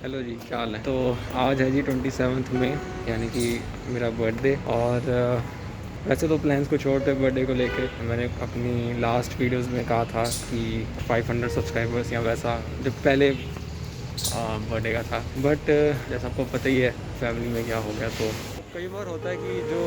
Hello जी, क्या हाल है? तो आज है जी 27 मई, यानी कि मेरा बर्थडे। और वैसे तो प्लान्स कुछ और थे बर्थडे को लेके। मैंने अपनी लास्ट वीडियोस में कहा था कि 500 सब्सक्राइबर्स या वैसा जब पहले बर्थडे का था। बट जैसा आपको पता ही है फैमिली में क्या हो गया। तो कई बार होता है कि जो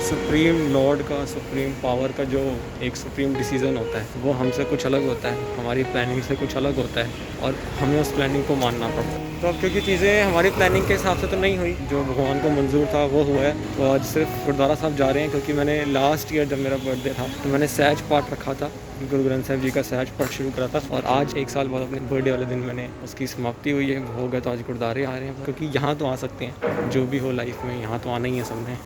सुप्रीम लॉर्ड का, सुप्रीम पावर का जो एक सुप्रीम डिसीज़न होता है वो हमसे कुछ अलग होता है, हमारी प्लानिंग से कुछ अलग होता है और हमें उस प्लानिंग को मानना पड़ता है। तो अब क्योंकि चीज़ें हमारी प्लानिंग के हिसाब से तो नहीं हुई, जो भगवान को मंजूर था वो हुआ है। तो आज सिर्फ गुरुद्वारा साहब जा रहे हैं क्योंकि मैंने लास्ट ईयर जब मेरा बर्थडे था तो मैंने सहज पाठ रखा था, गुरु ग्रंथ साहिब जी का सहज पाठ शुरू करा था। और आज 1 साल बाद अपने बर्थडे वाले दिन मैंने उसकी समाप्ति हुई है, हो गया। तो आज गुरुद्वारे आ रहे हैं क्योंकि यहाँ तो आ सकते हैं, जो भी हो लाइफ में यहाँ तो आना ही है सबने।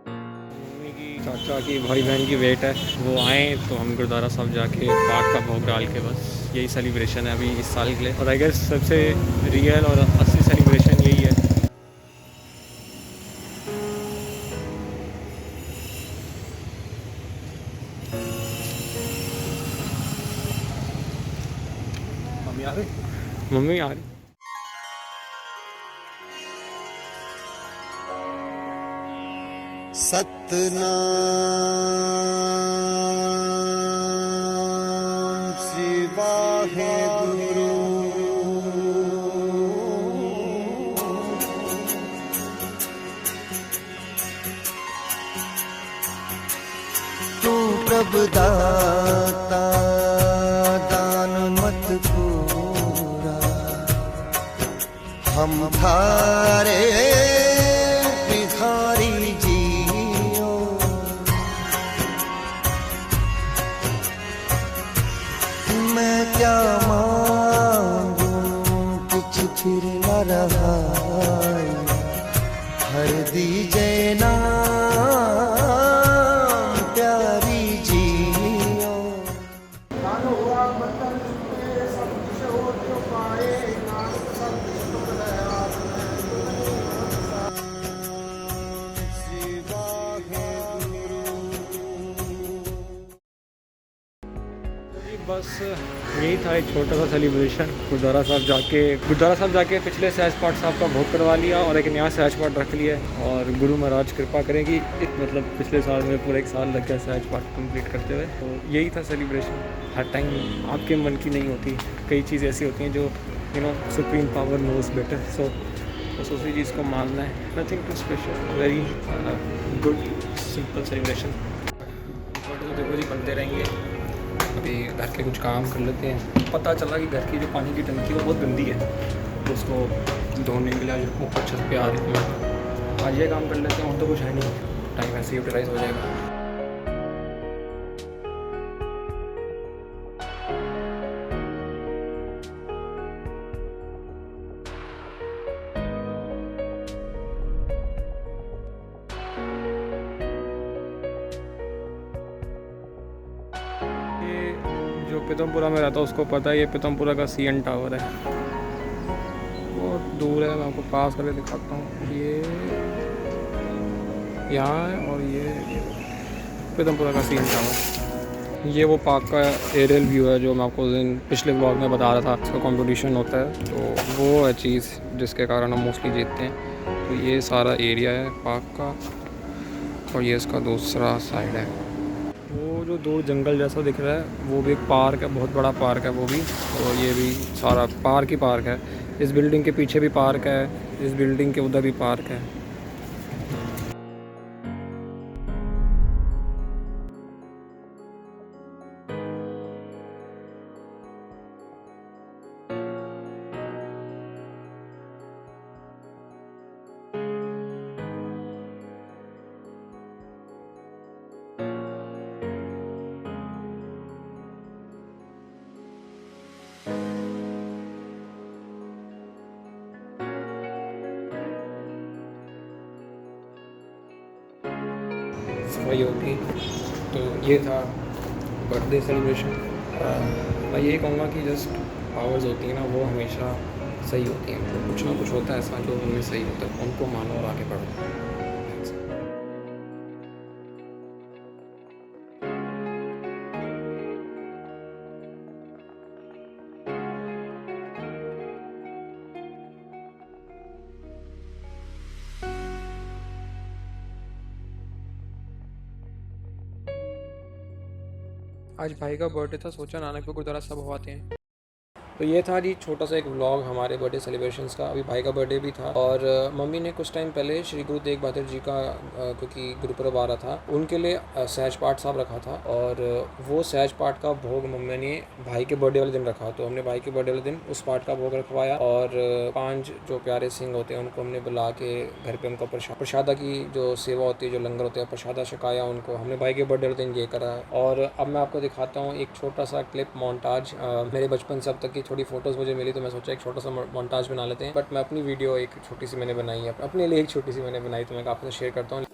मम्मी की, चाचा की, भाई बहन की वेट है, वो आए तो हम गुरुद्वारा साहब जाके पाठ का भोग डाल के बस यही सेलिब्रेशन है अभी इस साल के लिए। और आई गेस सबसे रियल और असली सेलिब्रेशन यही है। मम्मी आ रही, मम्मी आ रही। सतनाम शिवा है गुरु। तू प्रभुदाता दान मत पूरा, हम थारे भिखारी जियो। मैं क्या मांगू कुछ फिर न रहा, हर दीजे नाम प्यारी जियो। शिवा है गुरु। जी बस यही था एक छोटा सा सेलिब्रेशन। गुरुद्वारा साहब जाके पिछले सहज पाठ साहब का भोग करवा लिया और एक नया सहज पाठ रख लिया। और गुरु महाराज कृपा करें कि मतलब पिछले साल में पूरा 1 साल लग गया सहज पाठ कंप्लीट करते हुए। तो यही था सेलिब्रेशन। हर टाइम आपके मन की नहीं होती, कई चीज़ ऐसी होती हैं जो supreme power knows better. So बस उसी चीज़ को मानना है, nothing too special, very good simple celebration. Photo तो देखो जी बनते रहेंगे। अभी घर के कुछ काम कर लेते हैं। पता चला कि घर की जो पानी की टंकी है वो बहुत गंदी है, तो उसको धोने के लिए आज ऊपर छत पे आ रही हूँ। आज ये काम कर लेते हैं और तो कुछ है नहीं, टाइम ऐसे यूटिलाइज हो जाएगा। ये जो पीतमपुरा में रहता है उसको पता है, ये पीतमपुरा का CN टावर है। बहुत दूर है, मैं आपको पास करके दिखाता हूँ। ये यहाँ है और ये पीतमपुरा का CN टावर। ये वो पार्क का एरियल व्यू है जो मैं आपको उस दिन पिछले ब्लॉग में बता रहा था। इसका कंपटीशन होता है तो वो है चीज़ जिसके कारण हम मोस्टली जीतते हैं। तो ये सारा एरिया है पार्क का और ये इसका दूसरा साइड है। वो जो दूर जंगल जैसा दिख रहा है वो भी एक पार्क है, बहुत बड़ा पार्क है वो भी। तो ये भी सारा पार्क ही पार्क है। इस बिल्डिंग के पीछे भी पार्क है, इस बिल्डिंग के उधर भी पार्क है। सफाई होगी। तो ये था बर्थडे सेलिब्रेशन। मैं यही कहूँगा कि जस्ट पावर्स होती हैं ना, वो हमेशा सही होती हैं। तो कुछ ना कुछ होता है ऐसा जो उनमें सही होता है, उनको मानो और आगे बढ़ो। आज भाई का बर्थडे था, सोचा नानकपुर गुरुद्वारा सब हो आते हैं। तो ये था जी छोटा सा एक व्लॉग हमारे बर्थडे सेलिब्रेशंस का। अभी भाई का बर्थडे भी था और मम्मी ने कुछ टाइम पहले श्री गुरु तेग बहादुर जी का क्योंकि गुरुपुरब आ रहा था, उनके लिए सहज पाठ साहब रखा था और वो सहज पाठ का भोग मम्मी ने भाई के बर्थडे वाले दिन रखा। तो हमने भाई के बर्थडे वाले दिन उस पाठ का भोग रखवाया और 5 जो प्यारे सिंह होते हैं उनको हमने बुला के घर पे उनका प्रसादा की जो सेवा होती है, जो लंगर होते हैं, प्रसादा छकाया उनको। हमने भाई के बर्थडे वाले दिन ये करा। और अब मैं आपको दिखाता हूँ एक छोटा सा क्लिप मोन्टाज मेरे बचपन से अब तक की थोड़ी फोटोज़ मुझे मिली, तो मैं सोचा एक छोटा सा मोन्टाज बना लेते हैं। बट मैं अपनी वीडियो एक छोटी सी मैंने बनाई है, अपने लिए एक छोटी सी मैंने बनाई, तो मैं आपको शेयर करता हूँ।